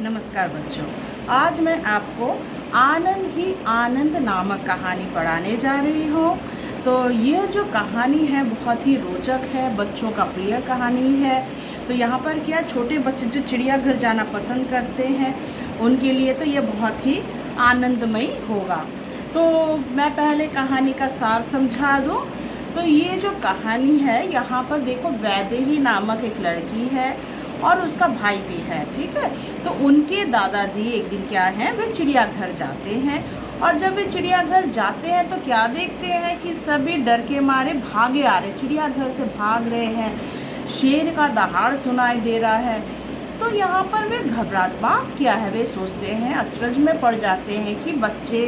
नमस्कार बच्चों, आज मैं आपको आनंद ही आनंद नामक कहानी पढ़ाने जा रही हूँ। तो ये जो कहानी है बहुत ही रोचक है, बच्चों का प्रिय कहानी है। तो यहाँ पर क्या, छोटे बच्चे जो चिड़ियाघर जाना पसंद करते हैं उनके लिए तो ये बहुत ही आनंदमयी होगा। तो मैं पहले कहानी का सार समझा दूँ। तो ये जो कहानी है, यहाँ पर देखो वैदेही नामक एक लड़की है और उसका भाई भी है, ठीक है। तो उनके दादाजी एक दिन क्या है, वे चिड़ियाघर जाते हैं और जब वे चिड़ियाघर जाते हैं तो क्या देखते हैं कि सभी डर के मारे भागे आ रहे, चिड़ियाघर से भाग रहे हैं। शेर का दहाड़ सुनाई दे रहा है। तो यहाँ पर वे घबराहट, बात क्या है, वे सोचते हैं, अचरज में पड़ जाते हैं कि बच्चे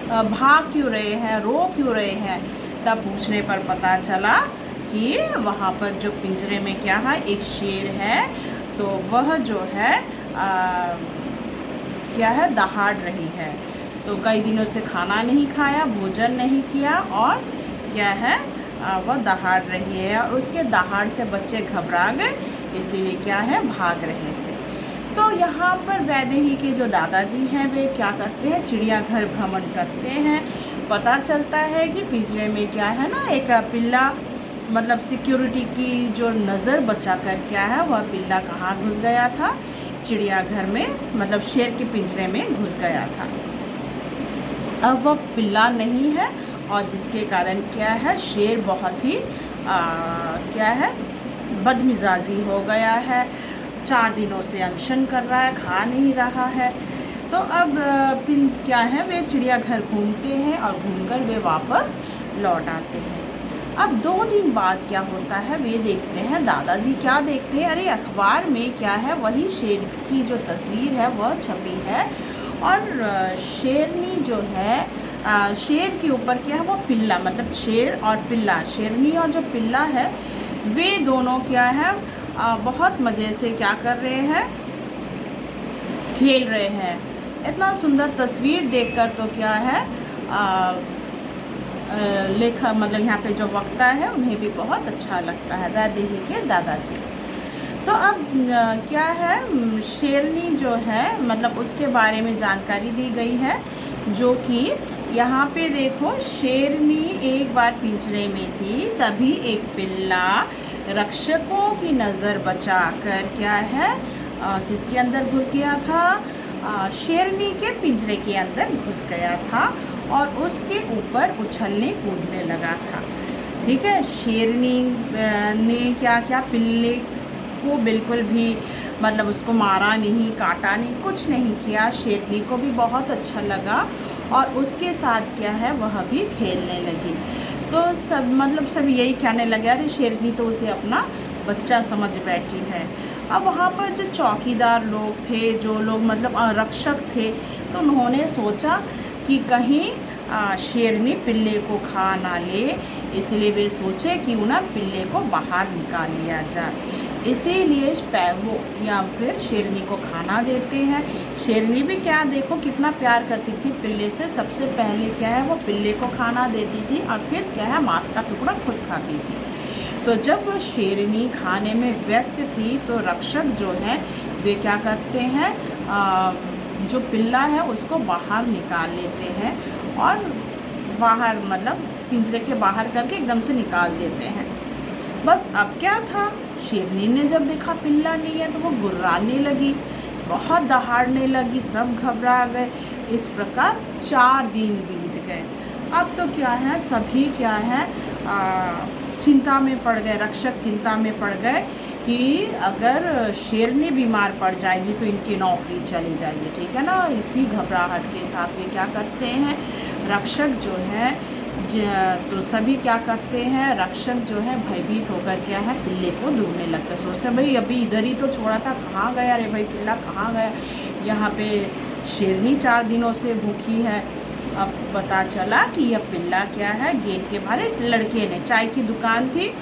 भाग क्यों रहे हैं, रो क्यों रहे हैं। तब पूछने पर पता चला कि वहाँ पर जो पिंजरे में क्या है, एक शेर है। तो वह जो है क्या है, दहाड़ रही है। तो कई दिनों से खाना नहीं खाया, भोजन नहीं किया और क्या है, वह दहाड़ रही है और उसके दहाड़ से बच्चे घबरा गए, इसीलिए क्या है, भाग रहे थे। तो यहाँ पर वैदेही के जो दादाजी हैं वे क्या करते हैं, चिड़ियाघर भ्रमण करते हैं। पता चलता है कि पिंजरे में क्या है ना, एक पिल्ला, मतलब सिक्योरिटी की जो नज़र बचा कर क्या है, वह पिल्ला कहाँ घुस गया था, चिड़ियाघर में, मतलब शेर के पिंजरे में घुस गया था। अब वह पिल्ला नहीं है और जिसके कारण क्या है, शेर बहुत ही क्या है, बदमिजाजी हो गया है। 4 दिनों से अनशन कर रहा है, खा नहीं रहा है। तो अब क्या है, वे चिड़ियाघर घूमते हैं और घूमकर वे वापस लौट आते हैं। अब 2 दिन बाद क्या होता है, वे देखते हैं, दादाजी क्या देखते हैं, अरे अखबार में क्या है, वही शेर की जो तस्वीर है वह छपी है और शेरनी जो है, शेर के ऊपर क्या है, वो पिल्ला, मतलब शेर और पिल्ला, शेरनी और जो पिल्ला है वे दोनों क्या है, बहुत मज़े से क्या कर रहे हैं, खेल रहे हैं। इतना सुंदर तस्वीर देखकर तो क्या है, लेखक, मतलब यहाँ पे जो वक्ता है उन्हें भी बहुत अच्छा लगता है, वैदेही के दादाजी। तो अब क्या है, शेरनी जो है, मतलब उसके बारे में जानकारी दी गई है, जो कि यहाँ पे देखो, शेरनी एक बार पिंजरे में थी, तभी एक पिल्ला रक्षकों की नज़र बचाकर क्या है, किसके अंदर घुस गया था, शेरनी के पिंजरे के अंदर घुस गया था और उसके ऊपर उछलने कूदने लगा था, ठीक है। शेरनी ने क्या किया, पिल्ले को बिल्कुल भी, मतलब उसको मारा नहीं, काटा नहीं, कुछ नहीं किया। शेरनी को भी बहुत अच्छा लगा और उसके साथ क्या है, वह भी खेलने लगी। तो सब यही कहने लगे, अरे शेरनी तो उसे अपना बच्चा समझ बैठी है। अब वहाँ पर जो चौकीदार लोग थे, जो लोग मतलब रक्षक थे, तो उन्होंने सोचा कि कहीं शेरनी पिल्ले को खा ना ले, इसलिए वे सोचे कि उन्हें पिल्ले को बाहर निकाल लिया जाए। इसीलिए वो या फिर शेरनी को खाना देते हैं। शेरनी भी क्या, देखो कितना प्यार करती थी पिल्ले से, सबसे पहले क्या है, वो पिल्ले को खाना देती थी और फिर क्या है, मांस का टुकड़ा खुद खाती थी। तो जब शेरनी खाने में व्यस्त थी तो रक्षक जो हैं वे क्या करते हैं, जो पिल्ला है उसको बाहर निकाल लेते हैं और बाहर, मतलब पिंजरे के बाहर करके एकदम से निकाल देते हैं। बस अब क्या था, शेरनी ने जब देखा पिल्ला नहीं है तो वो गुर्राने लगी, बहुत दहाड़ने लगी, सब घबरा गए। इस प्रकार 4 दिन बीत गए। अब तो क्या है, सभी क्या है, चिंता में पड़ गए, रक्षक चिंता में पड़ गए कि अगर शेरनी बीमार पड़ जाएगी तो इनकी नौकरी चली जाएगी, ठीक है ना। इसी घबराहट के साथ वे क्या करते हैं, रक्षक जो है, तो सभी क्या करते हैं, रक्षक जो है भयभीत होकर क्या है, पिल्ले को ढूंढने लगते, सोचते हैं भाई अभी इधर ही तो छोड़ा था, कहाँ गया रे भाई, पिल्ला कहाँ गया। यहाँ पे शेरनी 4 दिनों से भूखी है। अब पता चला कि यह पिल्ला क्या है, गेट के बाहर एक लड़के ने, चाय की दुकान थी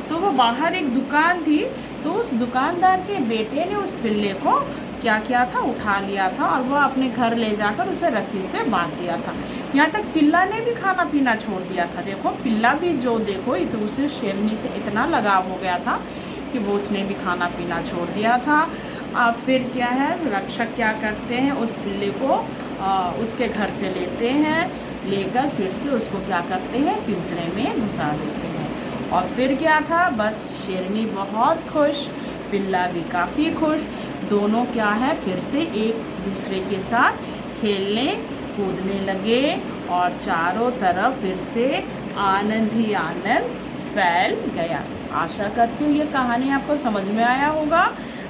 तो वो बाहर एक दुकान थी, तो उस दुकानदार के बेटे ने उस पिल्ले को क्या किया था, उठा लिया था और वह अपने घर ले जाकर उसे रस्सी से बांध दिया था। यहाँ तक पिल्ला ने भी खाना पीना छोड़ दिया था। देखो पिल्ला भी जो, देखो तो उसे शेरनी से इतना लगाव हो गया था कि वो उसने भी खाना पीना छोड़ दिया था। अब फिर क्या है, रक्षक क्या करते हैं, उस बिल्ली को उसके घर से लेते हैं, लेकर फिर से उसको क्या करते हैं, पिंजरे में घुसा देते हैं। और फिर क्या था, बस शेरनी बहुत खुश, बिल्ला भी काफ़ी खुश, दोनों क्या है फिर से एक दूसरे के साथ खेलने कूदने लगे और चारों तरफ फिर से आनंद ही आनंद फैल गया। आशा करती हूँ ये कहानी आपको समझ में आया होगा।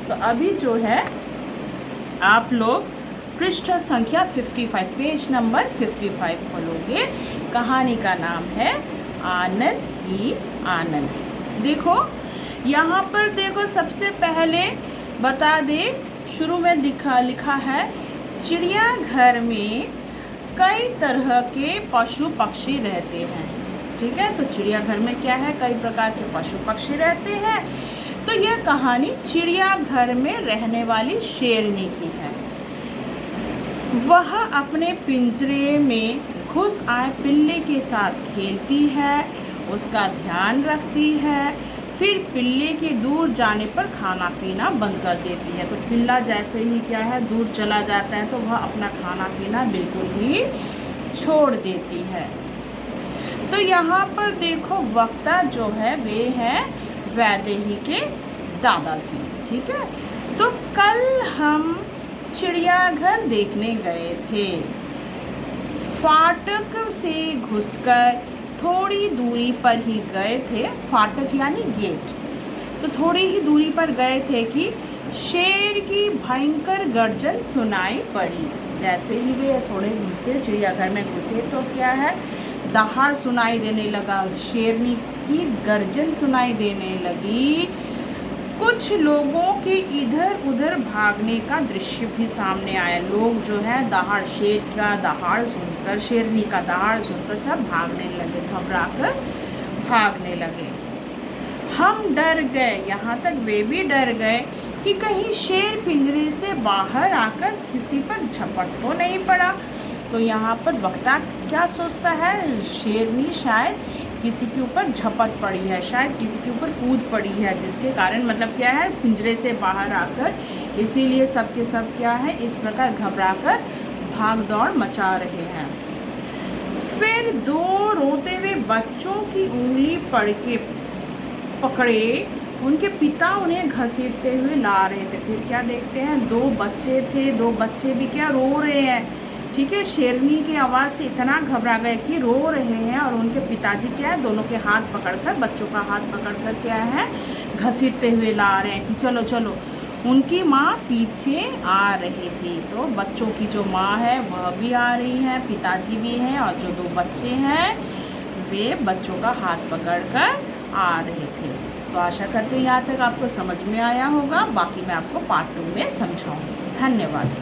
तो अभी जो है आप लोग पृष्ठ संख्या 55, पेज नंबर 55 खोलोगे। कहानी का नाम है आनंद ही आनंद। देखो यहाँ पर देखो, सबसे पहले बता दे, शुरू में लिखा है चिड़ियाघर में कई तरह के पशु पक्षी रहते हैं। ठीक है, तो चिड़ियाघर में क्या है, कई प्रकार के पशु पक्षी रहते हैं। तो यह कहानी चिड़ियाघर में रहने वाली शेरनी की है। वह अपने पिंजरे में घुस आए पिल्ले के साथ खेलती है, उसका ध्यान रखती है, फिर पिल्ले के दूर जाने पर खाना पीना बंद कर देती है। तो पिल्ला जैसे ही क्या है दूर चला जाता है तो वह अपना खाना पीना बिल्कुल ही छोड़ देती है। तो यहाँ पर देखो वक्ता जो है वे हैं वैदेही के दादाजी। ठीक है, तो कल हम चिड़ियाघर देखने गए थे। फाटक से घुसकर थोड़ी दूरी पर ही गए थे, फाटक यानी गेट, तो थोड़ी ही दूरी पर गए थे कि शेर की भयंकर गर्जन सुनाई पड़ी। जैसे ही वे थोड़े घुसे, चिड़ियाघर में घुसे, तो क्या है, दहाड़ सुनाई देने लगा, शेरनी की गर्जन सुनाई देने लगी। कुछ लोगों के इधर उधर भागने का दृश्य भी सामने आया। लोग जो है दहाड़, शेर का दहाड़ सुनकर, शेरनी का दहाड़ सुनकर सब भागने लगे, घबराकर भागने लगे। हम डर गए, यहाँ तक वे भी डर गए कि कहीं शेर पिंजरे से बाहर आकर किसी पर झपट तो नहीं पड़ा। तो यहाँ पर वक्ता क्या सोचता है, शेरनी शायद किसी के ऊपर झपट पड़ी है, शायद किसी के ऊपर कूद पड़ी है, जिसके कारण मतलब क्या है, पिंजरे से बाहर आकर, इसीलिए सब के सब क्या है इस प्रकार घबराकर भाग दौड़ मचा रहे हैं। फिर दो रोते हुए बच्चों की उंगली पकड़े उनके पिता उन्हें घसीटते हुए ला रहे थे। फिर क्या देखते हैं, दो बच्चे थे, दो बच्चे भी क्या रो रहे हैं। ठीक है, शेरनी की आवाज़ से इतना घबरा गए कि रो रहे हैं, और उनके पिताजी क्या है दोनों के हाथ पकड़कर, बच्चों का हाथ पकड़कर क्या है घसीटते हुए ला रहे हैं कि चलो चलो। उनकी माँ पीछे आ रही थी, तो बच्चों की जो माँ है वह भी आ रही है, पिताजी भी हैं, और जो दो बच्चे हैं वे बच्चों का हाथ पकड़कर आ रहे थे। तो आशा करते हैं यहाँ तक आपको समझ में आया होगा। बाकी मैं आपको पार्ट 2 में समझाऊँगी। धन्यवाद।